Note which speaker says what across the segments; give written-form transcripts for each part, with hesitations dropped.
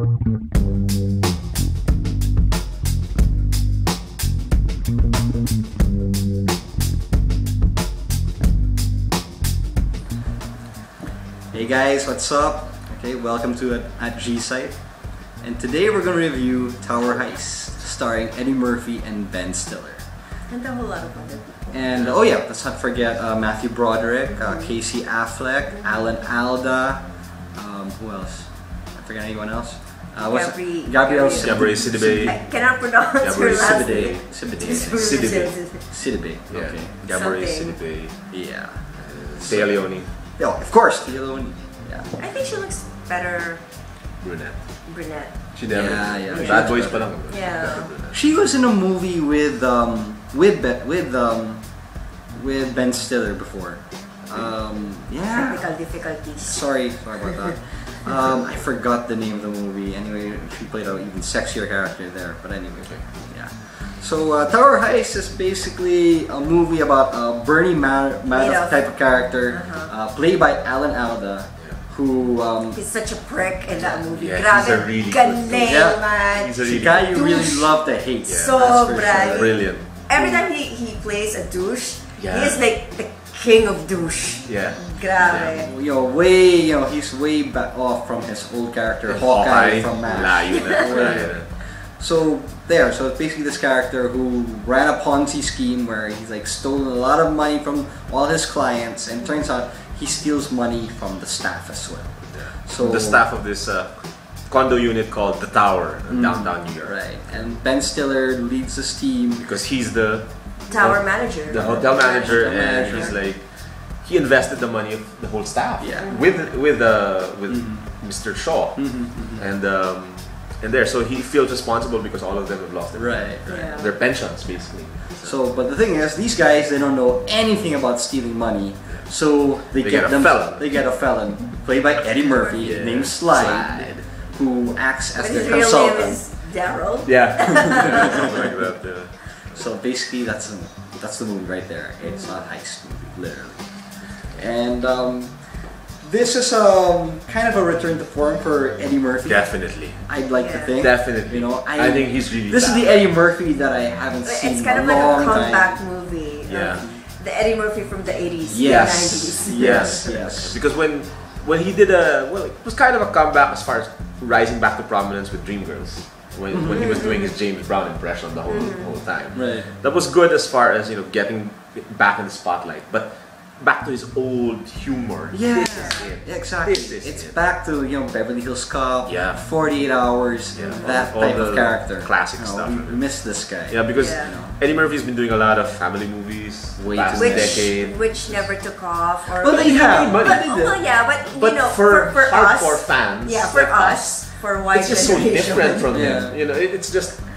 Speaker 1: Hey guys, what's up? Okay, welcome to at G Site, and today we're gonna review Tower Heist, starring Eddie Murphy and Ben Stiller.
Speaker 2: And a whole lot of other people.
Speaker 1: And oh yeah, let's not forget Matthew Broderick, Casey Affleck, Alan Alda. Who else? I forget anyone else. Gabrielle
Speaker 2: Sidibe. I cannot pronounce her last name.
Speaker 1: Sidibe. Okay.
Speaker 3: Gabrielle Sidibe.
Speaker 1: Yeah.
Speaker 3: Thea Leone.
Speaker 1: Yeah, of course, Thea Leone. Yeah.
Speaker 2: I think she looks better
Speaker 3: Brunette.
Speaker 2: She
Speaker 3: never.
Speaker 1: Yeah.
Speaker 3: Bad Boys pa lang.
Speaker 2: Yeah.
Speaker 1: She was in a movie with Ben Stiller before. Yeah.
Speaker 2: Technical difficulties.
Speaker 1: Sorry about that. I forgot the name of the movie. Anyway, she played an even sexier character there. But anyway, yeah. So Tower Heist is basically a movie about a Bernie Madoff type of character, played by Alan Alda, who
Speaker 2: he's such a prick in that movie.
Speaker 3: Yeah, he's a really good
Speaker 2: man.
Speaker 1: He's a guy you really love to hate.
Speaker 3: Yeah.
Speaker 2: So
Speaker 1: sure.
Speaker 3: Brilliant.
Speaker 2: Every time he plays a douche, he is like the king of douche.
Speaker 3: Yeah.
Speaker 2: Grabe.
Speaker 1: He's way back off from his old character, Hawkeye from MASH. So it's basically this character who ran a Ponzi scheme where he's like stolen a lot of money from all his clients, and it turns out he steals money from the staff as well.
Speaker 3: Yeah.
Speaker 1: So
Speaker 3: the staff of this condo unit called the Tower in downtown New York.
Speaker 1: Right, and Ben Stiller leads this team
Speaker 3: because he's the
Speaker 2: tower manager.
Speaker 3: The hotel manager, and he's like he invested the money of the whole staff.
Speaker 1: Yeah.
Speaker 3: With Mr. Shaw, and there, so he feels responsible because all of them have lost their pensions, basically.
Speaker 1: So, but the thing is, these guys, they don't know anything about stealing money, so they get a felon played by Eddie Murphy, named Slide, who acts as their consultant.
Speaker 2: His name is Daryl.
Speaker 3: Yeah, something like that. Yeah.
Speaker 1: So basically, that's the movie right there. It's a heist movie, literally, and this is kind of a return to form for Eddie Murphy.
Speaker 3: Definitely.
Speaker 1: I'd like to think.
Speaker 3: Definitely.
Speaker 1: I
Speaker 3: think he's really.
Speaker 1: This is the Eddie Murphy that I haven't seen.
Speaker 2: It's kind of like a comeback movie.
Speaker 3: Yeah.
Speaker 2: The Eddie Murphy from the 80s,
Speaker 1: yes.
Speaker 2: the 90s.
Speaker 1: Yes.
Speaker 3: Because when he did it was kind of a comeback as far as rising back to prominence with Dreamgirls. When he was doing his James Brown impression the whole time.
Speaker 1: Right.
Speaker 3: That was good as far as getting back in the spotlight, but back to his old humor.
Speaker 1: Yeah,
Speaker 3: this is it.
Speaker 1: Exactly. It's back to Beverly Hills Cop, 48 Hours, that
Speaker 3: all
Speaker 1: type of character.
Speaker 3: Classic stuff.
Speaker 1: We miss this guy.
Speaker 3: Yeah, because Eddie Murphy's been doing a lot of family movies last decade,
Speaker 2: which never took off. Or
Speaker 1: but they have.
Speaker 2: But for
Speaker 3: hardcore
Speaker 2: us,
Speaker 3: fans,
Speaker 2: for us. For white
Speaker 3: it's just so different from him.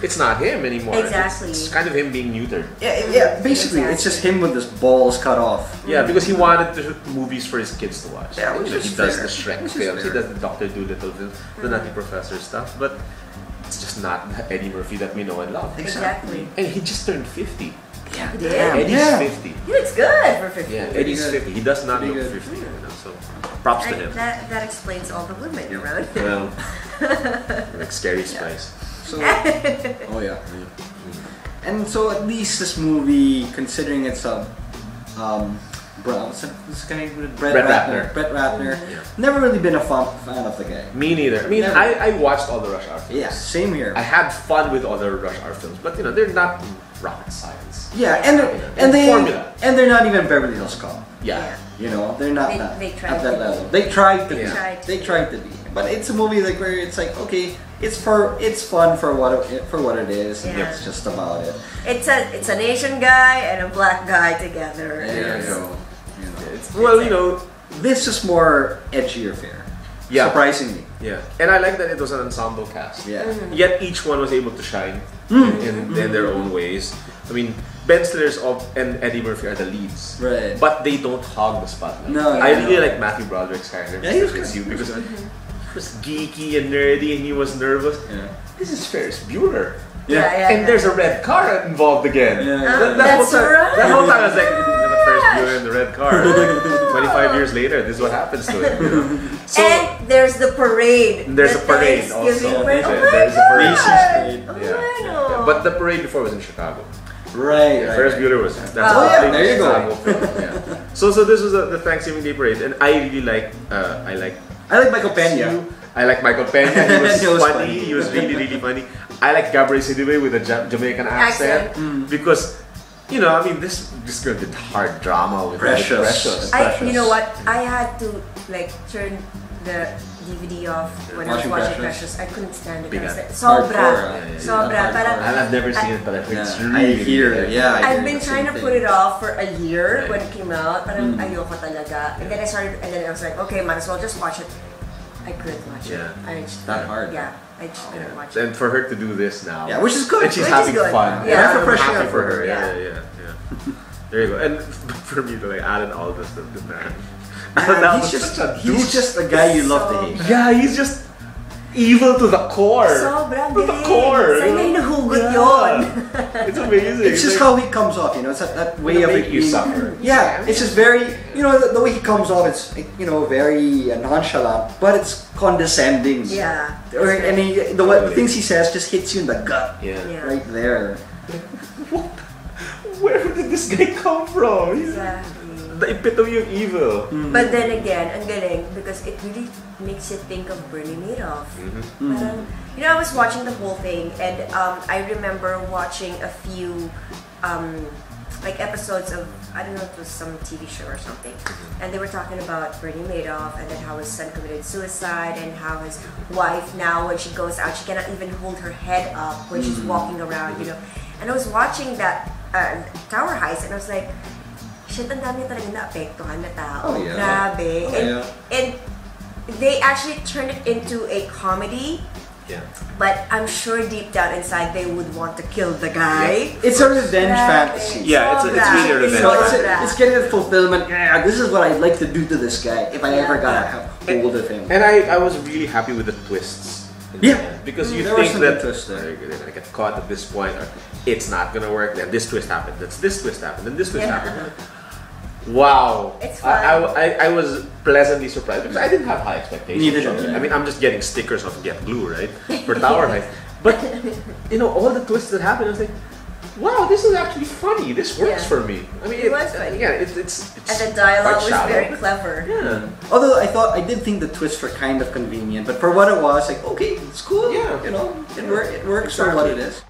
Speaker 3: It's not him anymore.
Speaker 2: Exactly.
Speaker 3: It's kind of him being neutered.
Speaker 1: Yeah. Basically, it's just him with his balls cut off.
Speaker 3: Yeah, because he wanted to shoot movies for his kids to watch.
Speaker 1: Yeah,
Speaker 3: he does the Shrek films, he does the Dr. Dolittle films, the Nutty Professor stuff, but it's just not the Eddie Murphy that we know and love.
Speaker 2: Exactly.
Speaker 3: And he just turned 50.
Speaker 2: Yeah,
Speaker 3: Eddie's 50.
Speaker 2: He looks good for 50.
Speaker 3: Yeah, Eddie's 50. He does not look 50. So props to him.
Speaker 2: That explains all the women around.
Speaker 3: Well, like Scary Spice.
Speaker 1: So, and so at least this movie, considering it's this guy Brett Ratner. Never really been a fan of the guy.
Speaker 3: Me neither. I mean, I watched all the Rush Hour films.
Speaker 1: Yeah, same here.
Speaker 3: I had fun with all the Rush Hour films, but they're not rocket science.
Speaker 1: Yeah, and they're not even Beverly Hills Cop.
Speaker 3: Yeah.
Speaker 1: They're not
Speaker 2: they
Speaker 1: at that level. They tried to be.
Speaker 2: They
Speaker 1: tried to be. But it's a movie like where it's like, okay, it's fun for what it is.
Speaker 2: Yeah.
Speaker 1: That's just about it.
Speaker 2: It's an Asian guy and a black guy together.
Speaker 1: There you go. This is more edgier fare. Yeah. Surprisingly.
Speaker 3: Yeah. And I like that it was an ensemble cast.
Speaker 1: Yeah.
Speaker 3: Yet each one was able to shine in their own ways. I mean, Ben Stiller's and Eddie Murphy are the leads.
Speaker 1: Right.
Speaker 3: But they don't hog the spotlight.
Speaker 1: No.
Speaker 3: I really like Matthew Broderick's character.
Speaker 1: Yeah, he was
Speaker 3: good. Because he was geeky and nerdy and he was nervous.
Speaker 1: Yeah.
Speaker 3: This is Ferris Bueller.
Speaker 2: Yeah.
Speaker 3: And there's a red car involved again.
Speaker 1: Yeah.
Speaker 2: That's right.
Speaker 3: That whole time I was like, the Ferris Bueller in the red car. 25 years later, this is what happens to him.
Speaker 2: So, and there's the parade.
Speaker 3: There's a parade also.
Speaker 2: Parade.
Speaker 3: There's a parade.
Speaker 2: Yeah.
Speaker 3: But the parade before was in Chicago.
Speaker 1: Right.
Speaker 3: Ferris Bueller was. That's
Speaker 1: there you go.
Speaker 3: So this was the Thanksgiving Day parade, and I really like. I like
Speaker 1: Michael Pena.
Speaker 3: I like Michael Pena. He was funny. He was really funny. I like Gabriel Sidibe with a Jamaican accent because. You know, I mean, this girl did hard drama with Precious.
Speaker 2: You know what? I had to like turn the DVD off when I was watching Precious. I couldn't stand it. Sobra.
Speaker 3: I've never seen it, but I think it's really.
Speaker 1: I hear it. Yeah.
Speaker 2: I've been trying to put it off for a year when it came out, but ayoko talaga. And then I was like, okay, might as well just watch it. I couldn't watch it.
Speaker 1: It's that hard.
Speaker 2: Yeah. I just couldn't watch it.
Speaker 3: And for her to do this now.
Speaker 1: Yeah, which is good.
Speaker 3: And she's having fun.
Speaker 2: Yeah.
Speaker 3: I'm happy for her. Yeah. There you go. And for me to like Alan Aldous the man.
Speaker 1: He's just a guy you love to hate.
Speaker 3: Yeah, he's just evil to the core.
Speaker 2: Sobrang
Speaker 3: to the core.
Speaker 2: Saan niya nahugot yun?
Speaker 3: It's amazing.
Speaker 1: It's just how he comes off, you know. It's that way of
Speaker 3: it you suffer.
Speaker 1: Yeah, it's just very, you know, the way he comes off. It's very nonchalant, but it's condescending.
Speaker 2: Yeah.
Speaker 1: And the things he says just hits you in the gut.
Speaker 3: Yeah.
Speaker 1: Right there.
Speaker 3: What? Where did this guy come from? He's the epitome of evil.
Speaker 2: But then again, ang galing because it really makes you think of Bernie Madoff. Parang, you know, I was watching the whole thing and I remember watching a few like episodes of, I don't know, it was some TV show or something, and they were talking about Bernie Madoff and then how his son committed suicide and how his wife now when she goes out she cannot even hold her head up when she's walking around, you know. And I was watching that Tower Heist and I was like, shit, ang dami talaga na-apektuhan na tao. Grabe. And they actually turned it into a comedy.
Speaker 3: Yeah.
Speaker 2: But I'm sure deep down inside they would want to kill the guy.
Speaker 1: Yeah. It's a revenge fantasy.
Speaker 3: Yeah, it's really a revenge.
Speaker 1: It's getting a fulfillment. Yeah, this is what I'd like to do to this guy if I ever got a hold of him.
Speaker 3: And I was really happy with the twists.
Speaker 1: Yeah.
Speaker 3: Because you think that they're gonna get caught at this point, or it's not gonna work. Then this twist happened. Then this twist happened. Then this twist happened. Wow.
Speaker 2: It's fun.
Speaker 3: I was pleasantly surprised because I didn't have high expectations.
Speaker 1: Neither did I.
Speaker 3: I mean, I'm just getting stickers of Get Glue, right? For Tower Heist. But, you know, all the twists that happened, I was like, wow, this is actually funny. This works for me. I mean,
Speaker 2: it was funny.
Speaker 3: Yeah, it's
Speaker 2: and the dialogue was very clever.
Speaker 3: Yeah.
Speaker 1: Although I did think the twists were kind of convenient, but for what it was, like, okay, it's cool.
Speaker 3: Yeah.
Speaker 1: You know, it works for what it is.